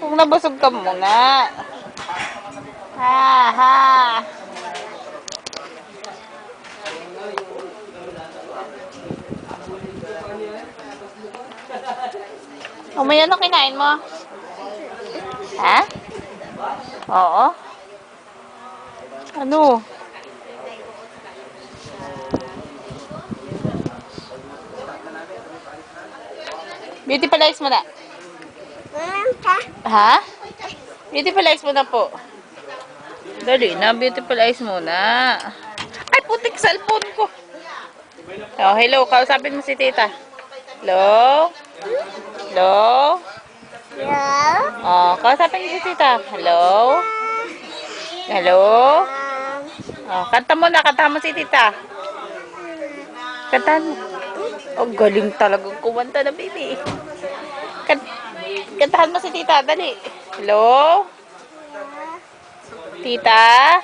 Kung nabusog ka muna. Ha, ha. Umaya na kinain mo? Ha? Oo. Ano? Beautiful mo na. Ha? Beautiful mo na po. Dali na, beautiful muna. Ay, putik cellphone ko. Oh, hello. Kausapin mo si tita. Hello? Hello? Hello? Oh, kausapin mo si tita. Hello? Hello? Oh, kanta mo na. Kanta mo si tita. Kantahan mo. Oh, galing talaga kumanta na, baby. Kantahan mo si tita. Dali. Hello? Tita?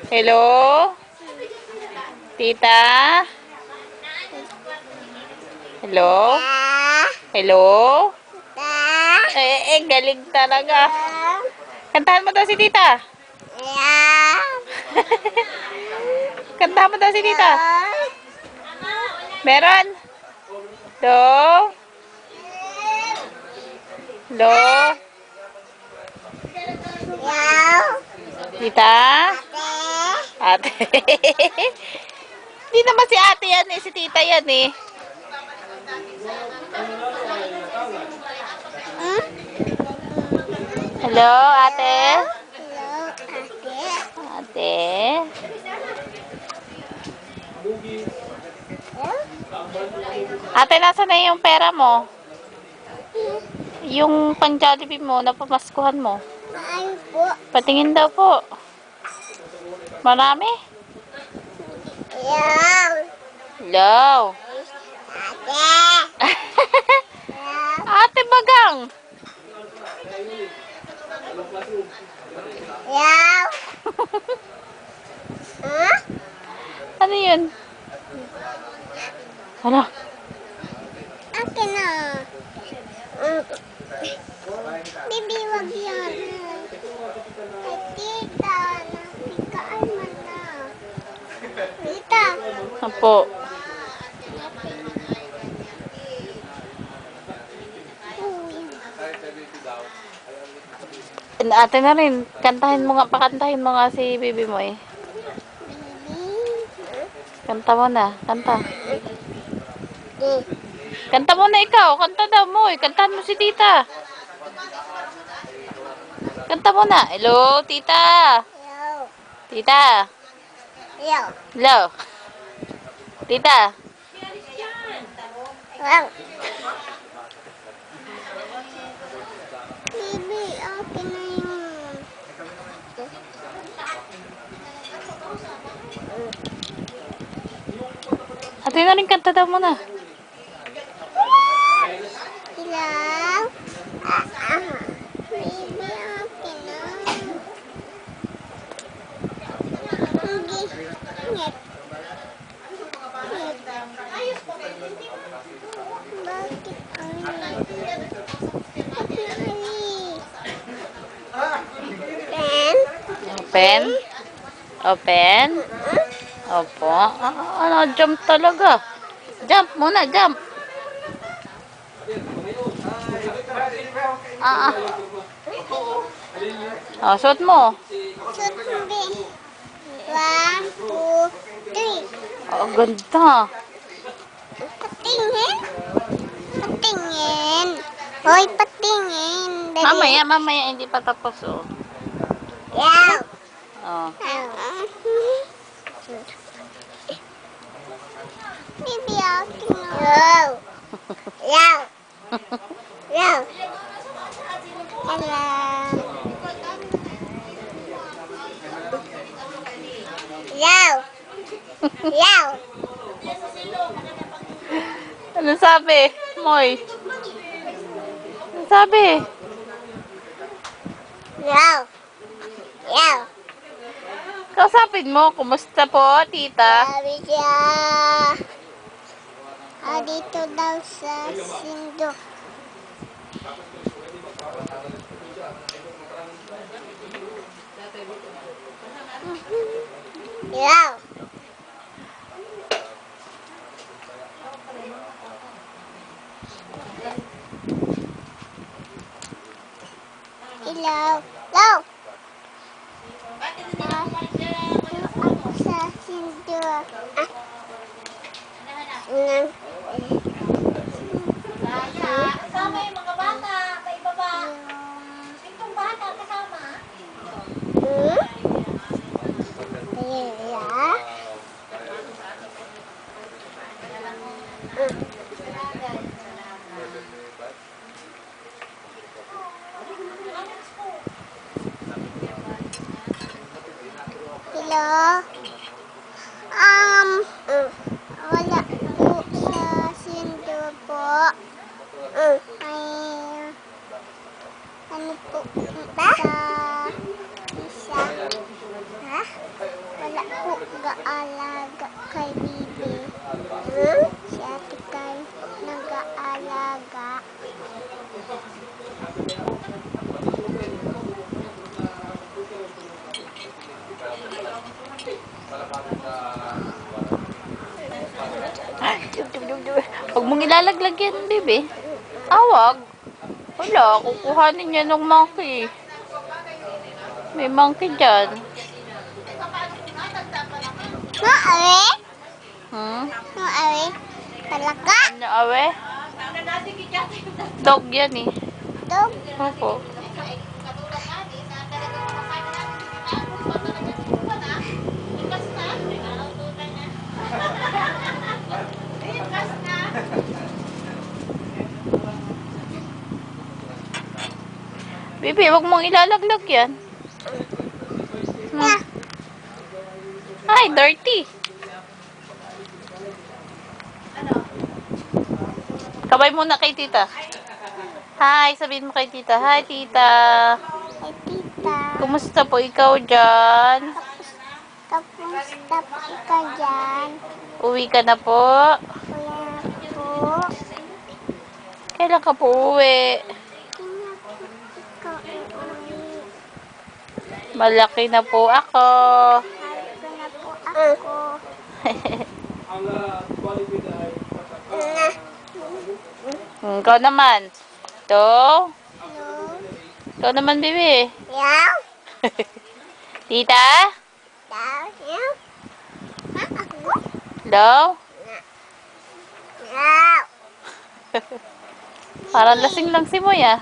Hello? Tita? Hello? Hello? Galing talaga. Kantahan mo daw si tita. Kantahan mo daw si tita. Meron? Hello? Hello? Tita? Ate? Hindi naman si ate yan eh. Si tita yan eh. Hello, ate? Ate? Ate, nasa na yung pera mo? Yung pang-Jollibee mo, napamaskuhan mo. Patingin daw po. Marami? Hello? Ate Bagang! Ano yun? Ano? Akin na. Bibi, wag yan. Ay, tita, napikaan man na. Tita. Apo. Ate na rin. Kantahin mo nga, pakantahin mo nga si baby mo eh. Kanta mo na. Kanta. Kanta mo na ikaw. Kanta daw mo eh. Kantahan mo si tita. Kanta mo na. Hello, tita. Tita. Hello. Tita. Bibi, akin na yun. Ate na rin kanta daw mo na. Hello? Bibi, akin na. Hindi. Net. Bakit Open? Open? Opo. Ano, jump talaga. Jump muna, jump. Oh, suot mo. Shoot mo, 1, 2, 3. Oh, ganda. Patingin. Patingin. Hoy, patingin. Dali. Mamaya, mamaya, hindi pa tapos, oh. Yaw. Oh. Bibi, akin na. Yaw. Yaw. Yaw. Hello. Yaw. Yaw. Ano sabi? Moy. Ano sabi? Yaw. Yaw. Kausapin mo, kumusta po, tita? Sabi siya. Dito daw sa Sindo. Ilaw. Ilaw. Ako sa sindo. Kasama yung mga bata, pa ibaba. Itong bata kasama. Hello? Wala po sa sindo po. Ay, ano po sa isa? Ha? Wala po ga-alaga kay Bibi. Si Ate Kay nag-aalaga. Ay, huwag mong ilalaglag yan, baby. Awag. Wala, kukuhanin niya ng monkey. May monkey dyan. Maawi? Hmm? Maawi? Talaga? Ano, awe? Dog yan eh. Dog? Opo. Bibi, huwag mong ilalaglag yan. Yeah. Ay, dirty. Kabay muna kay tita. Hi, sabihin mo kay tita. Hi, tita. Ay, tita. Kumusta po ikaw dyan? Tapos ka dyan. Uwi ka na po? Wala po. Kailan ka po uwi? Ikaw uuwi. Malaki na po ako. Sabi ko na po ako. Ikaw naman. Ito? Hello? Ikaw naman, bibi. Yaw? Tita? Yaw? Yaw? Ha? Ako? Hello? Yaw? Parang lasing lang si Moy ah.